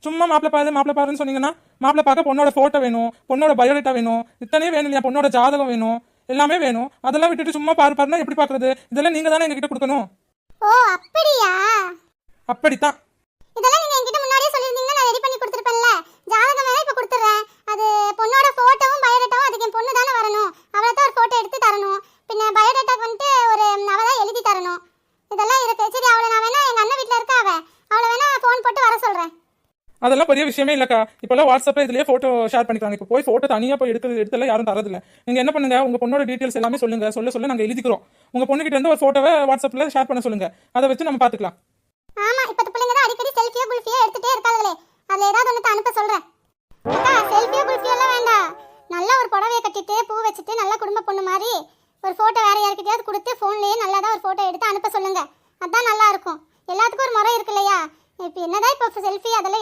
சும்மா மாப்பிள பாருன்னு சொன்னீங்கன்னா மாப்பிள பார்க்க பொண்ணோட போட்டோ வேணும், பொண்ணோட பயோடேட்டா வேணும், இத்தனையும் வேணும் இல்லையா, பொண்ணோட ஜாதகம் வேணும், எல்லாமே வேணும். அதெல்லாம் விட்டுட்டு சும்மா பாருன்னா எப்படி பாக்குறது? இதெல்லாம் நீங்க தானே எங்ககிட்ட கொடுக்கணும். ஓ அப்படியா? அப்படித்தான். இதெல்லாம் நீங்க என்கிட்ட முன்னாடியே சொல்லிருந்தீங்கன்னா நான் ரெடி பண்ணி கொடுத்துருப்பேன்ல. ஜாதகம் வேணா இப்ப கொடுத்துறேன். அது பொண்ணோட போட்டோவும் பயோடேட்டாவும் அதுக்கு என் பொண்ணு தானே வரணும். அவளை தான் ஒரு போட்டோ எடுத்து தரணும். பின்ன பயோடேட்டாக்கு வந்துட்டு ஒரு அவ தான் எழுதி தரணும். இதெல்லாம் இருக்கு. சரி, அவளை நான் வேணா எங்க அண்ணன் வீட்ல இருக்கா, அவளை வேணா ஃபோன் போட்டு வர சொல்றேன். அதெல்லாம் பெரிய விஷயமே இல்லக்கா. இப்பெல்லாம் வாட்ஸ்அப்ல இதுலயே போட்டோ ஷேர் பண்ணிக்கிறாங்க. இப்போ போய் போட்டோ தனியா போய் எடுத்தெல்லாம் யாரும் தரதில்ல. நீங்க என்ன பண்ணுங்க, உங்க பொண்ணோட டீடைல்ஸ் எல்லாமே சொல்லுங்க. சொல்ல நாங்க எழுதிக்கிறோம். உங்க பொண்ணு கிட்ட இருந்து ஒரு போட்டோவை வாட்ஸ்அப்ல ஷேர் பண்ண சொல்லுங்க. அதை வச்சு நம்ம பாத்துக்கலாம். ஆமா, இப்ப பிள்ளைங்க தான் அடிக்கடி செல்ஃபியோ குல்ஃபியோ எடுத்துட்டே இருக்காங்களே. அதுல ஏதாவது ஒண்ணு அனுப்ப சொல்றேன். அக்கா, செல்ஃபியோ குல்ஃபியோ எல்லாம் வேண்டாம். நல்ல ஒரு புடவைய கட்டிட்டு பூ வச்சிட்டு நல்ல குடும்ப பொண்ணு மாதிரி ஒரு போட்டோ வேற யார்கிட்டயாவது கொடுத்து போன்லயே நல்லதா ஒரு போட்டோ எடுத்து அனுப்ப சொல்லுங்க. அதான் நல்லா இருக்கும். எல்லாத்துக்கும் ஒரு முறை இருக்கு இல்லையா? இப்போ என்னதான் இப்போ செல்ஃபி அதெல்லாம்